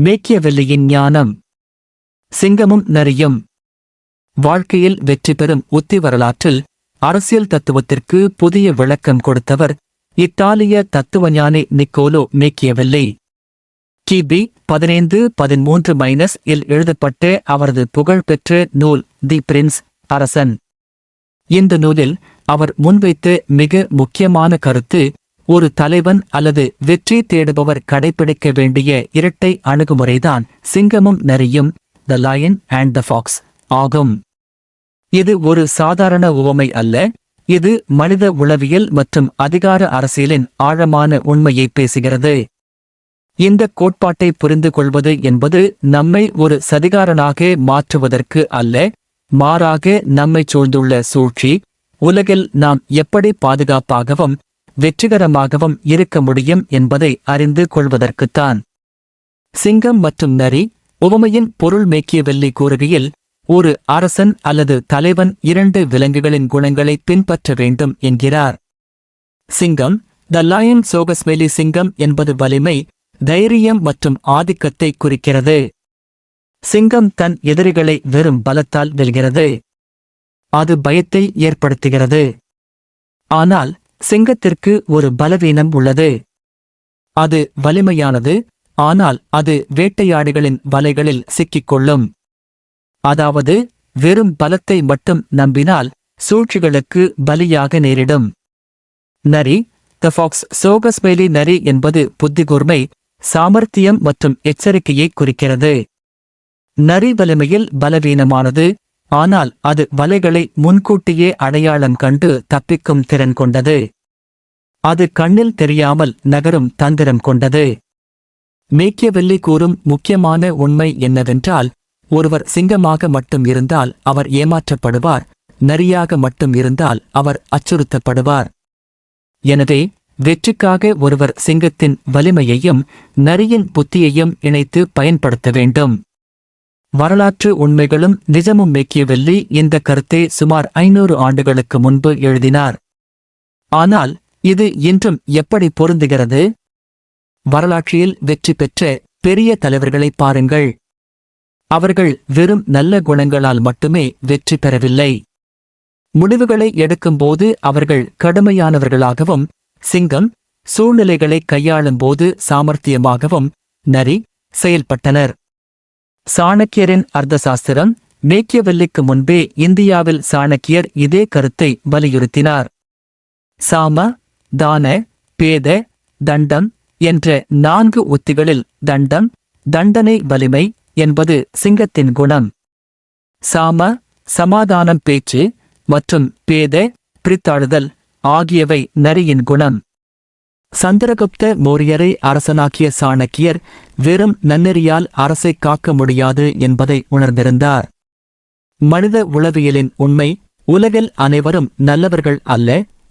மேக்கியவெல்லியின் ஞானம். சிங்கமும் நரியும். வாழ்க்கையில் வெற்றி பெறும் உத்தி. வரலாற்றில் அரசியல் தத்துவத்திற்கு புதிய விளக்கம் கொடுத்தவர் இத்தாலிய தத்துவஞானி நிக்கோலோ மேக்கியவெல்லி. கிபி 1513 இல் எழுதப்பட்ட அவரது புகழ்பெற்ற நூல் தி பிரின்ஸ், அரசன். இந்த நூலில் அவர் முன்வைத்த மிக முக்கியமான கருத்து, ஒரு தலைவன் அல்லது வெற்றி தேடுபவர் கடைபிடிக்க வேண்டிய இரட்டை அணுகுமுறைதான் சிங்கமும் நரியும், the lion and the fox ஆகும். இது ஒரு சாதாரண உவமை அல்ல, இது மனித உளவியல் மற்றும் அதிகார அரசியலின் ஆழமான உண்மையை பேசுகிறது. இந்த கோட்பாட்டை புரிந்து கொள்வது என்பது நம்மை ஒரு சதிகாரனாக மாற்றுவதற்கு அல்ல, மாறாக நம்மை சூழ்ந்துள்ள சூழ்ச்சி, உலகில் நாம் எப்படி பாதுகாப்பாகவும் வெற்றிகரமாகவும் இருக்க முடியும் என்பதை அறிந்து கொள்வதற்குத்தான். சிங்கம் மற்றும் நரி உவமையின் பொருள். மேக்கியவெல்லி கூறுகையில், ஒரு அரசன் அல்லது தலைவன் இரண்டு விலங்குகளின் குணங்களை பின்பற்ற வேண்டும் என்கிறார். சிங்கம், த லயன் சோகஸ்மெலி. சிங்கம் என்பது வலிமை, தைரியம் மற்றும் ஆதிக்கத்தை குறிக்கிறது. சிங்கம் தன் எதிரிகளை வெறும் பலத்தால் வெல்கிறது. அது பயத்தை ஏற்படுத்துகிறது. ஆனால் சிங்கத்திற்கு ஒரு பலவீனம் உள்ளது. அது வலிமையானது, ஆனால் அது வேட்டையாடிகளின் வலைகளில் சிக்கிக்கொள்ளும். அதாவது வெறும் பலத்தை மட்டும் நம்பினால் சூழ்ச்சிகளுக்கு பலியாக நேரிடும். நரி, த ஃபாக்ஸ் சோகஸ்மெலி. நரி என்பது புத்திகூர்மை, சாமர்த்தியம் மற்றும் எச்சரிக்கையை குறிக்கிறது. நரி வலிமையில் பலவீனமானது, ஆனால் அது வலைகளை முன்கூட்டியே அடையாளம் கண்டு தப்பிக்கும் திறன் கொண்டது. அது கண்ணில் தெரியாமல் நகரும் தந்திரம் கொண்டது. மேக்கியவெல்லி கூறும் முக்கியமான உண்மை என்னவென்றால், ஒருவர் சிங்கமாக மட்டும் இருந்தால் அவர் ஏமாற்றப்படுவார், நரியாக மட்டும் இருந்தால் அவர் அச்சுறுத்தப்படுவார். எனவே வெற்றிக்காக ஒருவர் சிங்கத்தின் வலிமையையும் நரியின் புத்தியையும் இணைத்து பயன்படுத்த வேண்டும். வரலாற்று உண்மைகளும் நிஜமும். மேக்கியவெல்லி இந்த கருத்தை சுமார் 500 ஆண்டுகளுக்கு முன்பு எழுதினார். ஆனால் இது இன்றும் எப்படி பொருந்துகிறது? வரலாற்றில் வெற்றி பெற்ற பெரிய தலைவர்களை பாருங்கள். அவர்கள் வெறும் நல்ல குணங்களால் மட்டுமே வெற்றி பெறவில்லை. முடிவுகளை எடுக்கும்போது அவர்கள் கடுமையானவர்களாகவும், சிங்கம் சூழ்நிலைகளை கையாளும் போது சாமர்த்தியமாகவும், நரி செயல்பட்டனர். சாணக்கியரின் அர்த்தசாஸ்திரம். மேக்கியவெல்லிக்கு முன்பே இந்தியாவில் சாணக்கியர் இதே கருத்தை வலியுறுத்தினார். சாம, தான, பேத, தண்டம் என்ற 4 உத்திகளில் தண்டம், தண்டனை, வலிமை என்பது சிங்கத்தின் குணம். சாம, சமாதானம், பேச்சு மற்றும் பேத, பிரித்தாளுதல் ஆகியவை நரியின் குணம். சந்திரகுப்த மௌரியரை அரசனாக்கிய சாணக்கியர் வெறும் நன்னெறியால் அரசை காக்க முடியாது என்பதை உணர்ந்திருந்தார். மனித உளவியலின் உண்மை, உலகில் அனைவரும் நல்லவர்கள் அல்ல,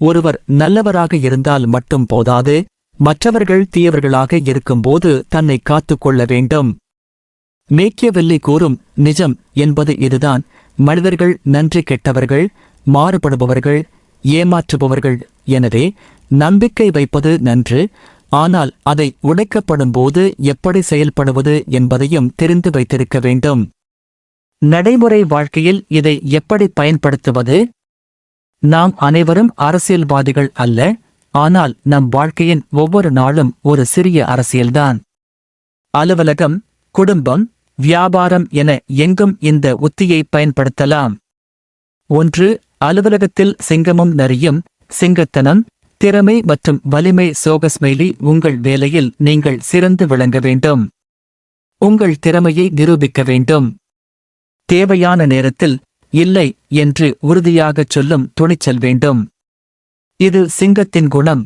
ஒருவர் நல்லவராக இருந்தால் மட்டும் போதாது, மற்றவர்கள் தீயவர்களாக இருக்கும்போது தன்னை காத்துக்கொள்ள வேண்டும். மேக்கியவெல்லி கூறும் நிஜம் என்பது இதுதான். மனிதர்கள் நன்றி கெட்டவர்கள், மாறுபடுபவர்கள், ஏமாற்றுபவர்கள். எனவே நம்பிக்கை வைப்பது நன்று, ஆனால் அதை உடைக்கப்படும் போது எப்படி செயல்படுவது என்பதையும் தெரிந்து வைத்திருக்க வேண்டும். நடைமுறை வாழ்க்கையில் இதை எப்படி பயன்படுத்துவது? நாம் அனைவரும் அரசியல்வாதிகள் அல்ல, ஆனால் நம் வாழ்க்கையின் ஒவ்வொரு நாளும் ஒரு சிறிய அரசியல்தான். அலுவலகம், குடும்பம், வியாபாரம் என எங்கும் இந்த உத்தியை பயன்படுத்தலாம். 1. அலுவலகத்தில் சிங்கமும் நரியும். சிங்கத்தனம், திறமை மற்றும் வலிமை. சோகஸ்மெலி. உங்கள் வேலையில் நீங்கள் சிறந்து விளங்க வேண்டும். உங்கள் திறமையை நிரூபிக்க வேண்டும். தேவையான நேரத்தில் இல்லை என்று உறுதியாகச் சொல்லும் துணிச்சல் வேண்டும். இது சிங்கத்தின் குணம்.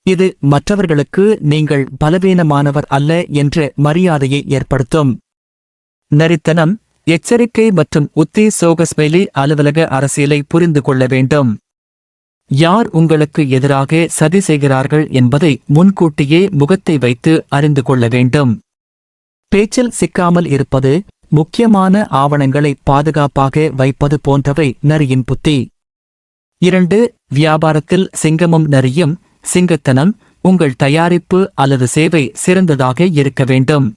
இது மற்றவர்களுக்கு நீங்கள் பலவீனமானவர் அல்ல என்ற மரியாதையை ஏற்படுத்தும். நரித்தனம், எச்சரிக்கை மற்றும் உத்தி. சோகஸ்மெலி. அலுவலக அரசியலை புரிந்து கொள்ள வேண்டும். யார் உங்களுக்கு எதிராக சதி செய்கிறார்கள் என்பதை முன்கூட்டியே முகத்தை வைத்து அறிந்து கொள்ள வேண்டும். பேச்சில் சிக்காமல் இருப்பது, முக்கியமான ஆவணங்களை பாதுகாப்பாக வைப்பது போன்றவை நரியின் புத்தி. 2. வியாபாரத்தில் சிங்கமும் நரியும். சிங்கத்தனம், உங்கள் தயாரிப்பு அல்லது சேவை சிறந்ததாக இருக்க வேண்டும்.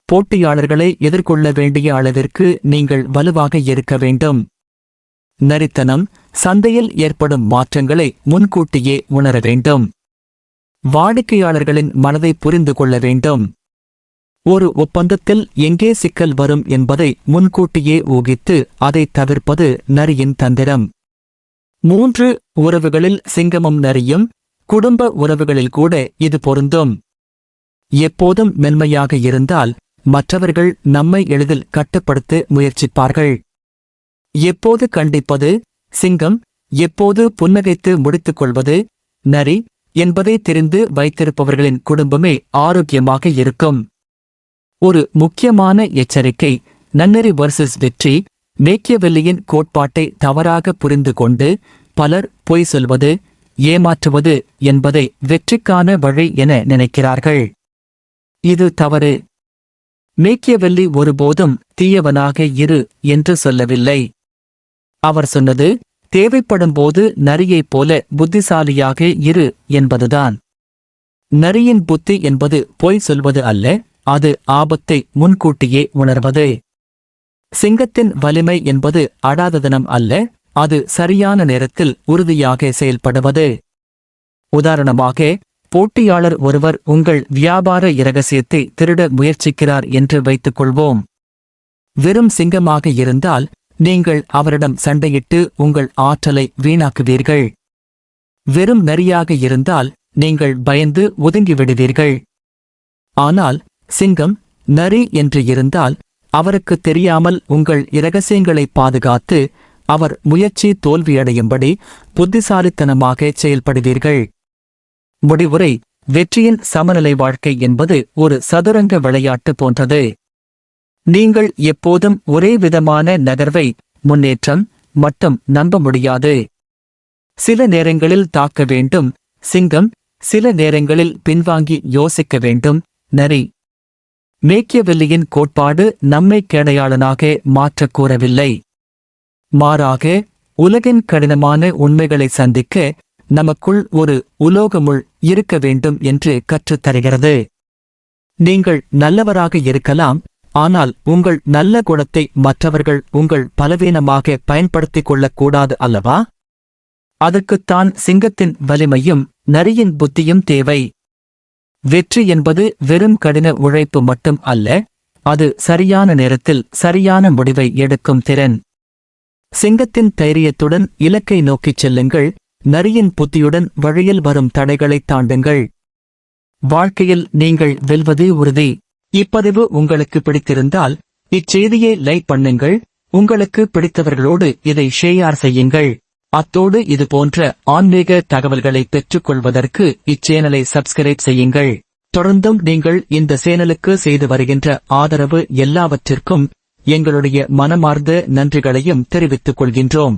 போட்டியாளர்களை எதிர்கொள்ள வேண்டிய அளவிற்கு நீங்கள் வலுவாக இருக்க வேண்டும். நரித்தனம், சந்தையில் ஏற்படும் மாற்றங்களை முன்கூட்டியே உணர வேண்டும். வாடிக்கையாளர்களின் மனதை புரிந்து கொள்ள வேண்டும். ஒரு ஒப்பந்தத்தில் எங்கே சிக்கல் வரும் என்பதை முன்கூட்டியே ஊகித்து அதை தவிர்ப்பது நரியின் தந்திரம். 3. உறவுகளில் சிங்கமும் நரியும். குடும்ப உறவுகளில் கூட இது பொருந்தும். எப்போதும் மென்மையாக இருந்தால் மற்றவர்கள் நம்மை எளிதில் கட்டுப்படுத்த முயற்சிப்பார்கள். எப்போது கண்டிப்பது சிங்கம், எப்போது புன்னகைத்து முடித்துக் கொள்வது நரி என்பதை தெரிந்து வைத்திருப்பவர்களின் குடும்பமே ஆரோக்கியமாக இருக்கும். ஒரு முக்கியமான எச்சரிக்கை: நன்னெறி வர்சஸ் வெற்றி. மேக்கியவெல்லியின் கோட்பாட்டை தவறாக புரிந்து கொண்டு பலர் பொய் சொல்வது, ஏமாற்றுவது என்பதை வெற்றிக்கான வழி என நினைக்கிறார்கள். இது தவறு. மேக்கியவெல்லி ஒருபோதும் தீயவனாக இரு என்று சொல்லவில்லை. அவர் சொன்னது, தேவைப்படும்போது நரியைப் போல புத்திசாலியாக இரு என்பதுதான். நரியின் புத்தி என்பது பொய் சொல்வது அல்ல, அது ஆபத்தை முன்கூட்டியே உணர்வது. சிங்கத்தின் வலிமை என்பது அடாததனம் அல்ல, அது சரியான நேரத்தில் உறுதியாக செயல்படுவது. உதாரணமாக, போட்டியாளர் ஒருவர் உங்கள் வியாபார இரகசியத்தை திருட முயற்சிக்கிறார் என்று வைத்துக் கொள்வோம். வெறும் சிங்கமாக இருந்தால் நீங்கள் அவரிடம் சண்டையிட்டு உங்கள் ஆற்றலை வீணாக்குவீர்கள். வெறும் நரியாக இருந்தால் நீங்கள் பயந்து ஒதுங்கிவிடுவீர்கள். ஆனால் சிங்கம், நரி என்று இருந்தால் அவருக்கு தெரியாமல் உங்கள் இரகசியங்களை பாதுகாத்து அவர் முயற்சி தோல்வியடையும்படி புத்திசாலித்தனமாக செயல்படுவீர்கள். முடிவுரை: வெற்றியின் சமநிலை வாழ்க்கை என்பது ஒரு சதுரங்க விளையாட்டு போன்றது. நீங்கள் எப்போதும் ஒரே விதமான நகர்வை, முன்னேற்றம் மட்டும் நம்ப முடியாது. சில நேரங்களில் தாக்க வேண்டும் சிங்கம், சில நேரங்களில் பின்வாங்கி யோசிக்க வேண்டும் நரி. மேக்கியவெல்லியின் கோட்பாடு நம்மை கேடையாளனாக மாற்றக் கூறவில்லை. மாறாக, உலகின் கடினமான உண்மைகளை சந்திக்க நமக்குள் ஒரு உலோகமுள் இருக்க வேண்டும் என்று கற்றுத் தருகிறது. நீங்கள் நல்லவராக இருக்கலாம், ஆனால் உங்கள் நல்ல குணத்தை மற்றவர்கள் உங்கள் பலவீனமாக பயன்படுத்திக் கொள்ளக்கூடாது அல்லவா? அதற்குத்தான் சிங்கத்தின் வலிமையும் நரியின் புத்தியும் தேவை. வெற்றி என்பது வெறும் கடின உழைப்பு மட்டும் அல்ல, அது சரியான நேரத்தில் சரியான முடிவை எடுக்கும் திறன். சிங்கத்தின் தைரியத்துடன் இலக்கை நோக்கிச் செல்லுங்கள், நரியின் புத்தியுடன் வழியில் வரும் தடைகளைத் தாண்டுங்கள். வாழ்க்கையில் நீங்கள் வெல்வது உறுதி. இப்பதிவு உங்களுக்கு பிடித்திருந்தால் இச்செய்தியை லைக் பண்ணுங்கள். உங்களுக்கு பிடித்தவர்களோடு இதை ஷேர் செய்யுங்கள். அத்தோடு இது போன்ற ஆன்மீக தகவல்களை பெற்றுக் கொள்வதற்கு இச்சேனலை சப்ஸ்கிரைப் செய்யுங்கள். தொடர்ந்தும் நீங்கள் இந்த சேனலுக்கு செய்து வருகின்ற ஆதரவு எல்லாவற்றிற்கும் எங்களுடைய மனமார்ந்த நன்றிகளையும் தெரிவித்துக் கொள்கின்றோம்.